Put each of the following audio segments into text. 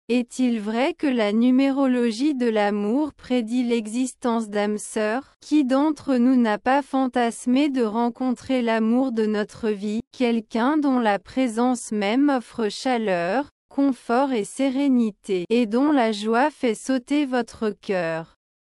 Est-il vrai que la numérologie de l'amour prédit l'existence d'âmes sœurs? Qui d'entre nous n'a pas fantasmé de rencontrer l'amour de notre vie, quelqu'un dont la présence même offre chaleur, confort et sérénité, et dont la joie fait sauter votre cœur?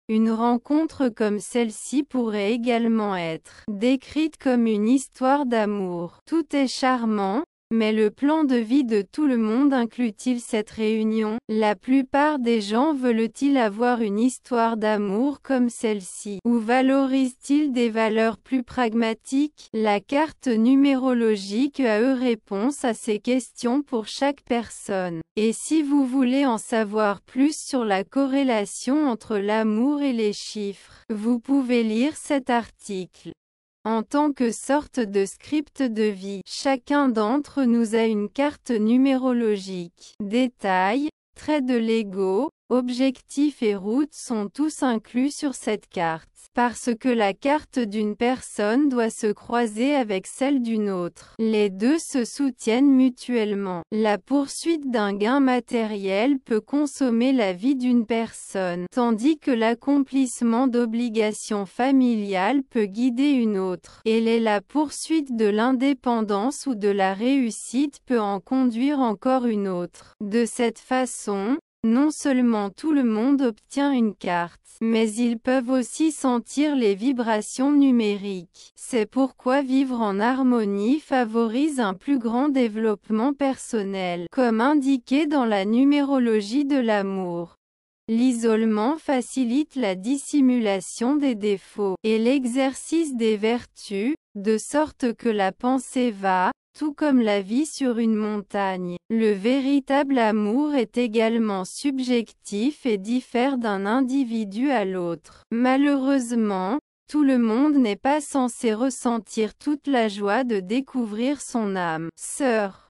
Une rencontre comme celle-ci pourrait également être décrite comme une histoire d'amour. Tout est charmant, mais le plan de vie de tout le monde inclut-il cette réunion? La plupart des gens veulent-ils avoir une histoire d'amour comme celle-ci? Ou valorisent-ils des valeurs plus pragmatiques? La carte numérologique a eu réponse à ces questions pour chaque personne. Et si vous voulez en savoir plus sur la corrélation entre l'amour et les chiffres, vous pouvez lire cet article. En tant que sorte de script de vie, chacun d'entre nous a une carte numérologique. Détails, traits de l'ego, objectifs et routes sont tous inclus sur cette carte. Parce que la carte d'une personne doit se croiser avec celle d'une autre. Les deux se soutiennent mutuellement. La poursuite d'un gain matériel peut consommer la vie d'une personne, tandis que l'accomplissement d'obligations familiales peut guider une autre. Et la poursuite de l'indépendance ou de la réussite peut en conduire encore une autre. De cette façon, non seulement tout le monde obtient une carte, mais ils peuvent aussi sentir les vibrations numériques. C'est pourquoi vivre en harmonie favorise un plus grand développement personnel, comme indiqué dans la numérologie de l'amour. L'isolement facilite la dissimulation des défauts et l'exercice des vertus, de sorte que la pensée va, tout comme la vie sur une montagne. Le véritable amour est également subjectif et diffère d'un individu à l'autre. Malheureusement, tout le monde n'est pas censé ressentir toute la joie de découvrir son âme sœur.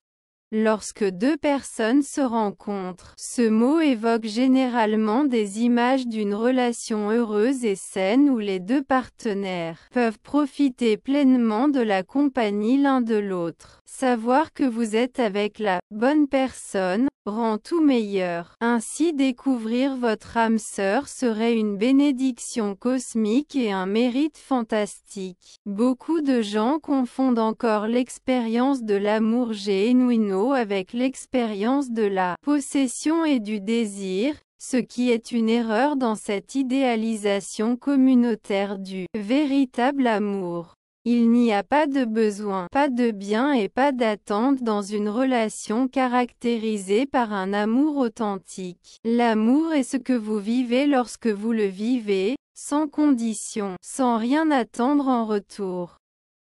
Lorsque deux personnes se rencontrent, ce mot évoque généralement des images d'une relation heureuse et saine où les deux partenaires peuvent profiter pleinement de la compagnie l'un de l'autre. Savoir que vous êtes avec la bonne personne rend tout meilleur. Ainsi, découvrir votre âme sœur serait une bénédiction cosmique et un mérite fantastique. Beaucoup de gens confondent encore l'expérience de l'amour genuino avec l'expérience de la possession et du désir, ce qui est une erreur dans cette idéalisation communautaire du véritable amour. Il n'y a pas de besoin, pas de bien et pas d'attente dans une relation caractérisée par un amour authentique. L'amour est ce que vous vivez lorsque vous le vivez, sans condition, sans rien attendre en retour.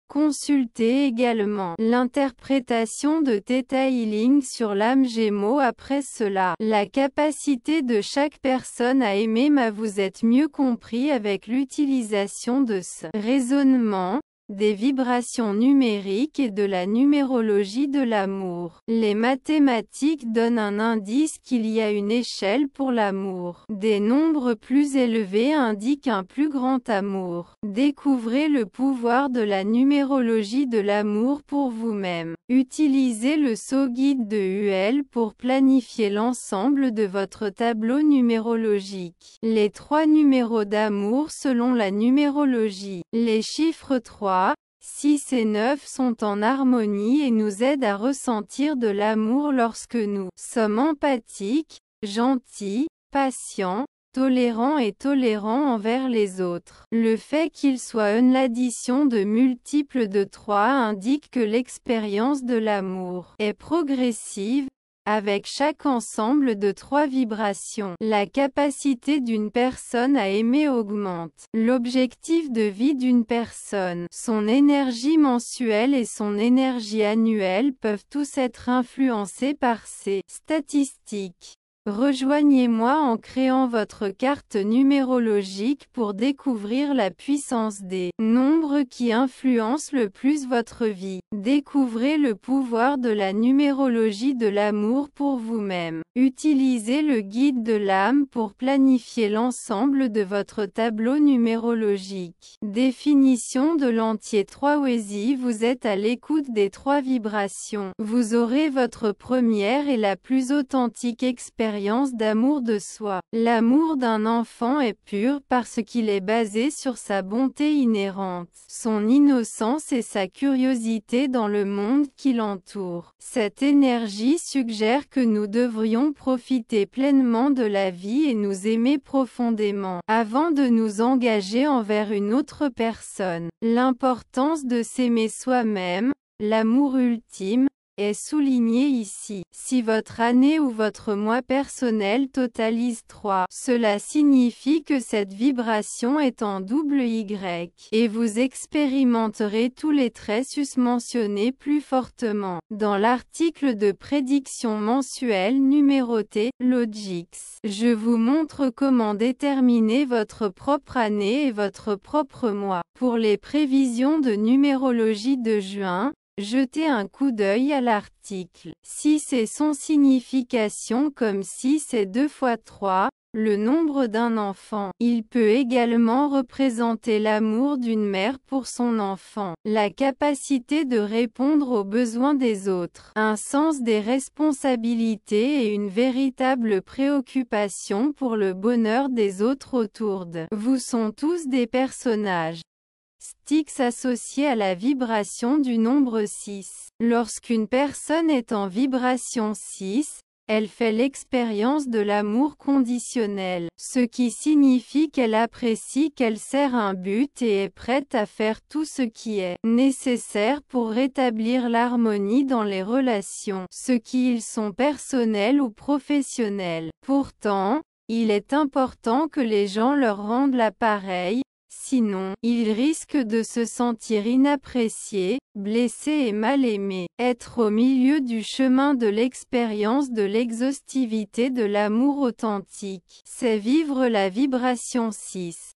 Consultez également l'interprétation de Theta Healing sur l'âme Gémeaux après cela. La capacité de chaque personne à aimer vous êtes mieux compris avec l'utilisation de ce raisonnement, des vibrations numériques et de la numérologie de l'amour. Les mathématiques donnent un indice qu'il y a une échelle pour l'amour. Des nombres plus élevés indiquent un plus grand amour. Découvrez le pouvoir de la numérologie de l'amour pour vous-même. Utilisez le saut guide de Huel pour planifier l'ensemble de votre tableau numérologique. Les 3 numéros d'amour selon la numérologie. Les chiffres 3, 6 et 9 sont en harmonie et nous aident à ressentir de l'amour lorsque nous sommes empathiques, gentils, patients, tolérants et tolérants envers les autres. Le fait qu'il soit l'addition de multiples de 3 indique que l'expérience de l'amour est progressive. Avec chaque ensemble de 3 vibrations, la capacité d'une personne à aimer augmente. L'objectif de vie d'une personne, son énergie mensuelle et son énergie annuelle peuvent tous être influencés par ces statistiques. Rejoignez-moi en créant votre carte numérologique pour découvrir la puissance des nombres qui influencent le plus votre vie. Découvrez le pouvoir de la numérologie de l'amour pour vous-même. Utilisez le guide de l'âme pour planifier l'ensemble de votre tableau numérologique. Définition de l'entier 3 Wesi. Vous êtes à l'écoute des 3 vibrations. Vous aurez votre première et la plus authentique expérience expérience d'amour de soi. L'amour d'un enfant est pur parce qu'il est basé sur sa bonté inhérente, son innocence et sa curiosité dans le monde qui l'entoure. Cette énergie suggère que nous devrions profiter pleinement de la vie et nous aimer profondément, avant de nous engager envers une autre personne. L'importance de s'aimer soi-même, l'amour ultime, est souligné ici. Si votre année ou votre mois personnel totalise 3, cela signifie que cette vibration est en double Y, et vous expérimenterez tous les traits susmentionnés plus fortement. Dans l'article de prédiction mensuelle numéroté, Logix, je vous montre comment déterminer votre propre année et votre propre mois. Pour les prévisions de numérologie de juin, jetez un coup d'œil à l'article. 6 et son signification comme 6 est 2 fois 3, le nombre d'un enfant. Il peut également représenter l'amour d'une mère pour son enfant, la capacité de répondre aux besoins des autres, un sens des responsabilités et une véritable préoccupation pour le bonheur des autres autour de vous sont tous des personnages Styx associé à la vibration du nombre 6. Lorsqu'une personne est en vibration 6, elle fait l'expérience de l'amour conditionnel, ce qui signifie qu'elle apprécie qu'elle sert un but et est prête à faire tout ce qui est nécessaire pour rétablir l'harmonie dans les relations, ce qu'ils sont personnelles ou professionnelles. Pourtant, il est important que les gens leur rendent l'appareil, sinon, ils risquent de se sentir inappréciés, blessés et mal aimés. Être au milieu du chemin de l'expérience de l'exhaustivité de l'amour authentique, c'est vivre la vibration 6.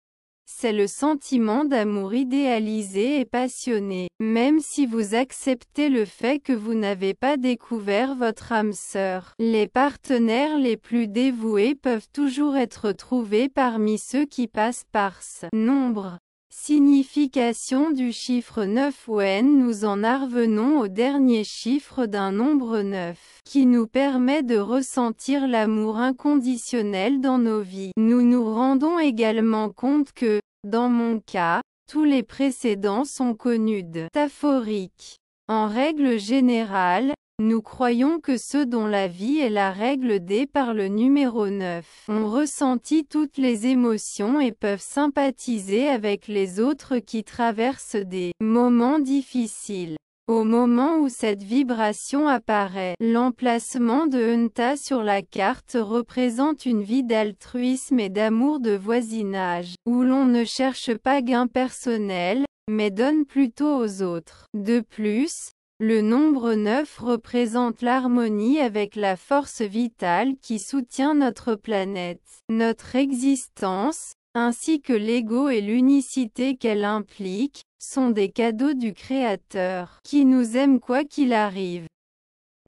C'est le sentiment d'amour idéalisé et passionné, même si vous acceptez le fait que vous n'avez pas découvert votre âme sœur. Les partenaires les plus dévoués peuvent toujours être trouvés parmi ceux qui passent par ce nombre. Signification du chiffre 9 when nous en revenons au dernier chiffre d'un nombre 9, qui nous permet de ressentir l'amour inconditionnel dans nos vies. Nous nous rendons également compte que, dans mon cas, tous les précédents sont connus de métaphoriques. En règle générale, nous croyons que ceux dont la vie est la règle D par le numéro 9 ont ressenti toutes les émotions et peuvent sympathiser avec les autres qui traversent des moments difficiles. Au moment où cette vibration apparaît, l'emplacement de Hunta sur la carte représente une vie d'altruisme et d'amour de voisinage, où l'on ne cherche pas gain personnel, mais donne plutôt aux autres. De plus, le nombre 9 représente l'harmonie avec la force vitale qui soutient notre planète, notre existence, ainsi que l'ego et l'unicité qu'elle implique, sont des cadeaux du Créateur, qui nous aime quoi qu'il arrive.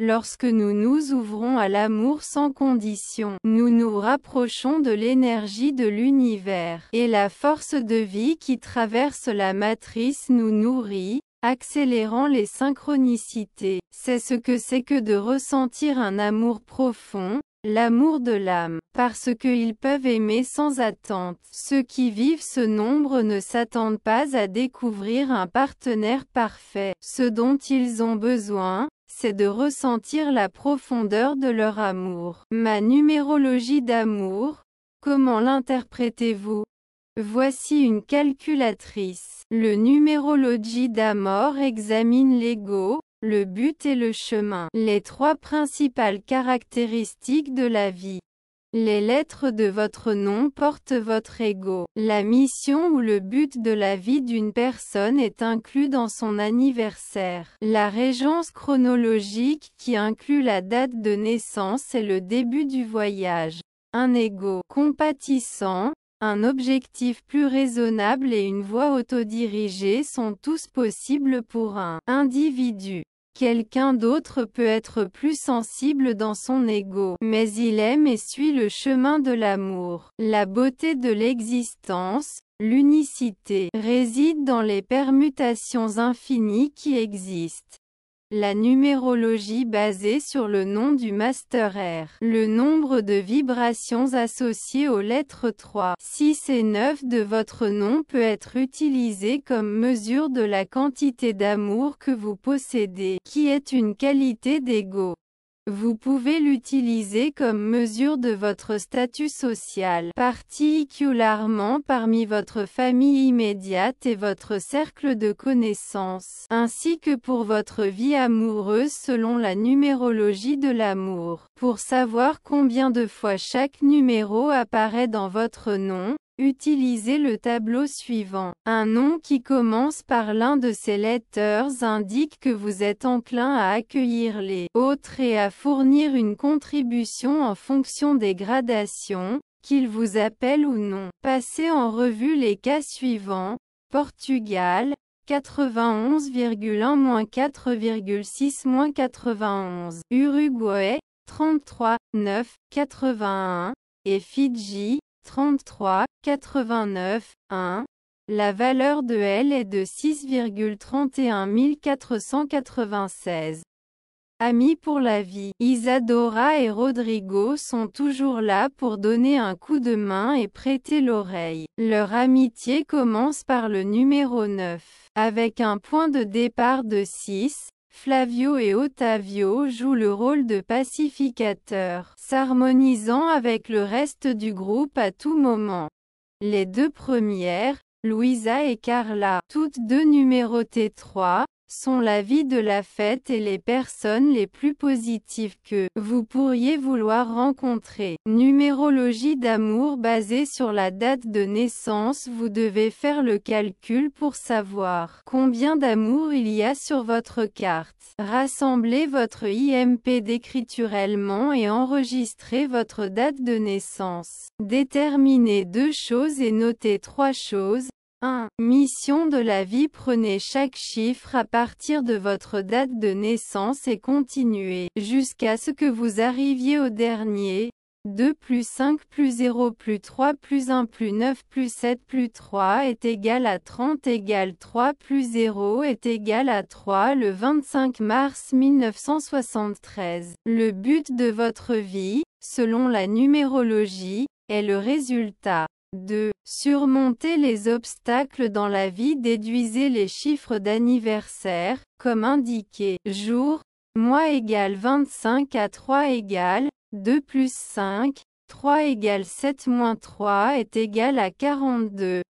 Lorsque nous nous ouvrons à l'amour sans condition, nous nous rapprochons de l'énergie de l'univers, et la force de vie qui traverse la matrice nous nourrit, accélérant les synchronicités. C'est ce que c'est que de ressentir un amour profond, l'amour de l'âme, parce qu'ils peuvent aimer sans attente. Ceux qui vivent ce nombre ne s'attendent pas à découvrir un partenaire parfait. Ce dont ils ont besoin, c'est de ressentir la profondeur de leur amour. Ma numérologie d'amour, comment l'interprétez-vous? Voici une calculatrice. Le numérologie d'amour examine l'ego, le but et le chemin, les trois principales caractéristiques de la vie. Les lettres de votre nom portent votre ego. La mission ou le but de la vie d'une personne est inclus dans son anniversaire. La régence chronologique qui inclut la date de naissance et le début du voyage. Un ego compatissant, un objectif plus raisonnable et une voie autodirigée sont tous possibles pour un individu. Quelqu'un d'autre peut être plus sensible dans son ego, mais il aime et suit le chemin de l'amour. La beauté de l'existence, l'unicité, réside dans les permutations infinies qui existent. La numérologie basée sur le nom du Master R. Le nombre de vibrations associées aux lettres 3, 6 et 9 de votre nom peut être utilisé comme mesure de la quantité d'amour que vous possédez, qui est une qualité d'ego. Vous pouvez l'utiliser comme mesure de votre statut social, particulièrement parmi votre famille immédiate et votre cercle de connaissances, ainsi que pour votre vie amoureuse selon la numérologie de l'amour. Pour savoir combien de fois chaque numéro apparaît dans votre nom, utilisez le tableau suivant. Un nom qui commence par l'un de ces lettres indique que vous êtes enclin à accueillir les autres et à fournir une contribution en fonction des gradations, qu'ils vous appellent ou non. Passez en revue les cas suivants. Portugal, 91,1-4,6-91. Uruguay, 33, 9, 81. Et Fidji, 33, 89, 1. La valeur de L est de 6,31 496. Amis pour la vie. Isadora et Rodrigo sont toujours là pour donner un coup de main et prêter l'oreille. Leur amitié commence par le numéro 9. Avec un point de départ de 6, Flavio et Ottavio jouent le rôle de pacificateurs, s'harmonisant avec le reste du groupe à tout moment. Les deux premières, Luisa et Carla, toutes deux numérotées 3, sont la vie de la fête et les personnes les plus positives que vous pourriez vouloir rencontrer. Numérologie d'amour basée sur la date de naissance. Vous devez faire le calcul pour savoir combien d'amour il y a sur votre carte. Rassemblez votre IMP d'écriturellement et enregistrez votre date de naissance. Déterminez 2 choses et notez 3 choses. 1. Mission de la vie. Prenez chaque chiffre à partir de votre date de naissance et continuez jusqu'à ce que vous arriviez au dernier. 2 plus 5 plus 0 plus 3 plus 1 plus 9 plus 7 plus 3 est égal à 30 égale 3 plus 0 est égal à 3. Le 25 mars 1973. Le but de votre vie, selon la numérologie, est le résultat. 2. Surmonter les obstacles dans la vie. Déduisez les chiffres d'anniversaire, comme indiqué. Jour, mois égale 25 à 3 égale 2 plus 5, 3 égale 7 moins 3 est égal à 42.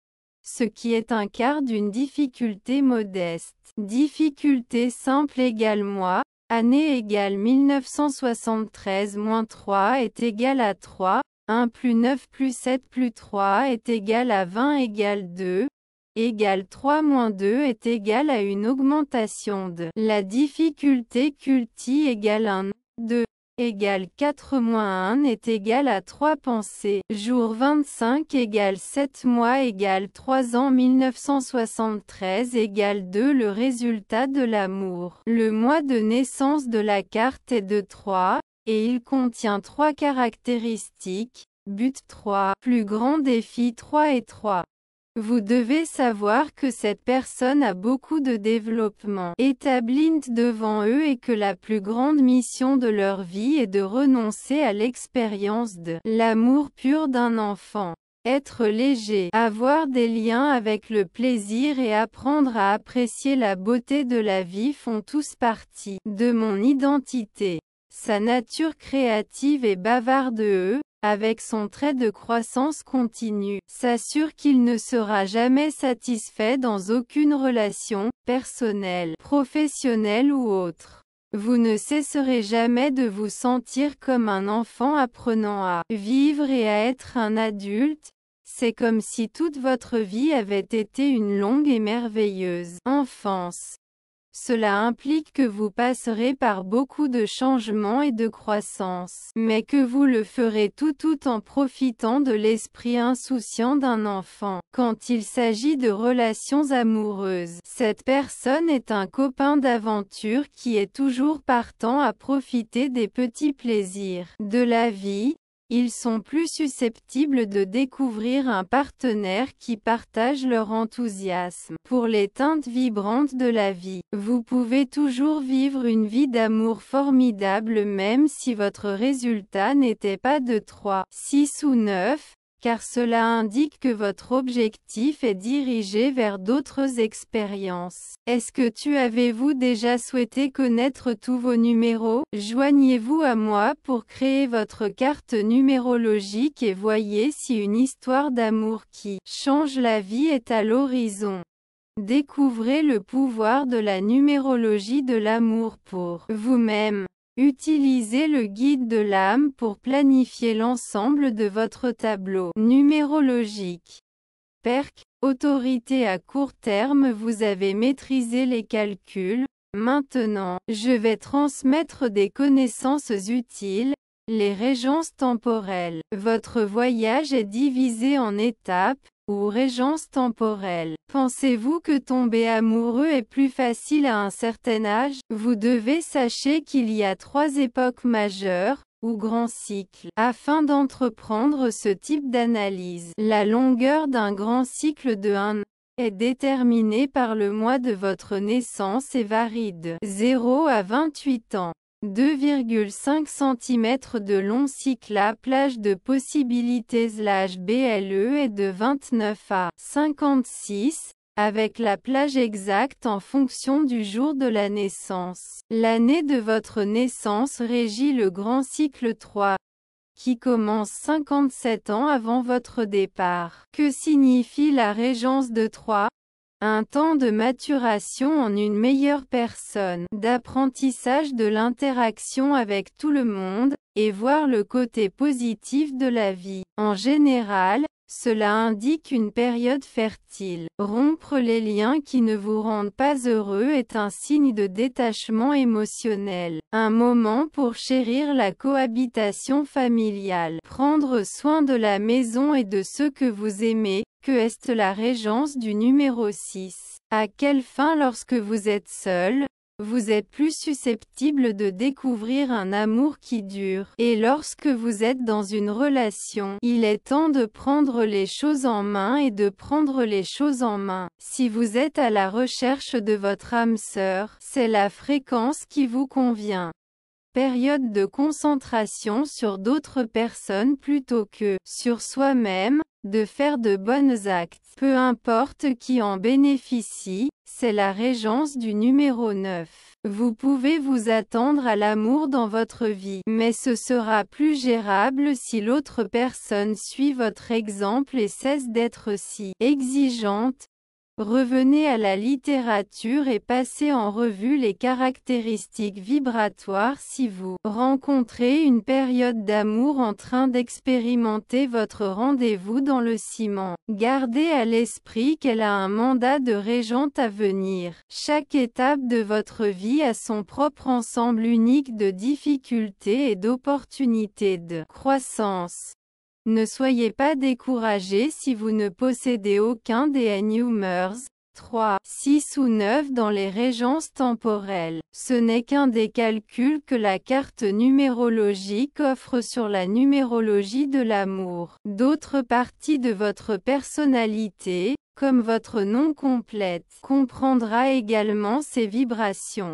Ce qui est un quart d'une difficulté modeste. Difficulté simple égale mois, année égale 1973 moins 3 est égal à 3. 1 plus 9 plus 7 plus 3 est égal à 20 égale 2, égale 3 moins 2 est égal à une augmentation de la difficulté culti égale 1, 2, égale 4 moins 1 est égal à 3 pensées. Jour 25 égale 7 mois égale 3 ans 1973 égale 2. Le résultat de l'amour. Le mois de naissance de la carte est de 3. Et il contient 3 caractéristiques. But 3, plus grand défi 3 et 3. Vous devez savoir que cette personne a beaucoup de développement établi devant eux et que la plus grande mission de leur vie est de renoncer à l'expérience de l'amour pur d'un enfant. Être léger, avoir des liens avec le plaisir et apprendre à apprécier la beauté de la vie font tous partie de mon identité. Sa nature créative et bavarde, avec son trait de croissance continue, s'assure qu'il ne sera jamais satisfait dans aucune relation, personnelle, professionnelle ou autre. Vous ne cesserez jamais de vous sentir comme un enfant apprenant à vivre et à être un adulte. C'est comme si toute votre vie avait été une longue et merveilleuse enfance. Cela implique que vous passerez par beaucoup de changements et de croissance, mais que vous le ferez tout en profitant de l'esprit insouciant d'un enfant. Quand il s'agit de relations amoureuses, cette personne est un copain d'aventure qui est toujours partant à profiter des petits plaisirs de la vie. Ils sont plus susceptibles de découvrir un partenaire qui partage leur enthousiasme pour les teintes vibrantes de la vie. Vous pouvez toujours vivre une vie d'amour formidable même si votre résultat n'était pas de 3, 6 ou 9, car cela indique que votre objectif est dirigé vers d'autres expériences. Est-ce que avez-vous déjà souhaité connaître tous vos numéros? Joignez-vous à moi pour créer votre carte numérologique et voyez si une histoire d'amour qui change la vie est à l'horizon. Découvrez le pouvoir de la numérologie de l'amour pour vous-même. Utilisez le guide de l'âme pour planifier l'ensemble de votre tableau numérologique. PERC, autorité à court terme. Vous avez maîtrisé les calculs. Maintenant, je vais transmettre des connaissances utiles. Les régences temporelles. Votre voyage est divisé en étapes, ou régences temporelles. Pensez-vous que tomber amoureux est plus facile à un certain âge? Vous devez sachez qu'il y a 3 époques majeures, ou grands cycles, afin d'entreprendre ce type d'analyse. La longueur d'un grand cycle de 1 an est déterminée par le mois de votre naissance et varie de 0 à 28 ans. 2,5 cm de long cycle à plage de possibilités/BLE est de 29 à 56, avec la plage exacte en fonction du jour de la naissance. L'année de votre naissance régit le grand cycle 3, qui commence 57 ans avant votre départ. Que signifie la régence de 3? Un temps de maturation en une meilleure personne, d'apprentissage de l'interaction avec tout le monde, et voir le côté positif de la vie. En général, cela indique une période fertile. Rompre les liens qui ne vous rendent pas heureux est un signe de détachement émotionnel. Un moment pour chérir la cohabitation familiale. Prendre soin de la maison et de ceux que vous aimez. Que est la régence du numéro 6? À quelle fin lorsque vous êtes seul? Vous êtes plus susceptible de découvrir un amour qui dure. Et lorsque vous êtes dans une relation, il est temps de prendre les choses en main et de prendre les choses en main. Si vous êtes à la recherche de votre âme sœur, c'est la fréquence qui vous convient. Période de concentration sur d'autres personnes plutôt que sur soi-même, de faire de bons actes. Peu importe qui en bénéficie, c'est la régence du numéro 9. Vous pouvez vous attendre à l'amour dans votre vie, mais ce sera plus gérable si l'autre personne suit votre exemple et cesse d'être si exigeante. Revenez à la littérature et passez en revue les caractéristiques vibratoires si vous rencontrez une période d'amour en train d'expérimenter votre rendez-vous dans le ciment. Gardez à l'esprit qu'elle a un mandat de régente à venir. Chaque étape de votre vie a son propre ensemble unique de difficultés et d'opportunités de croissance. Ne soyez pas découragé si vous ne possédez aucun des numbers 3, 6 ou 9 dans les régences temporelles. Ce n'est qu'un des calculs que la carte numérologique offre sur la numérologie de l'amour. D'autres parties de votre personnalité, comme votre nom complète, comprendra également ces vibrations.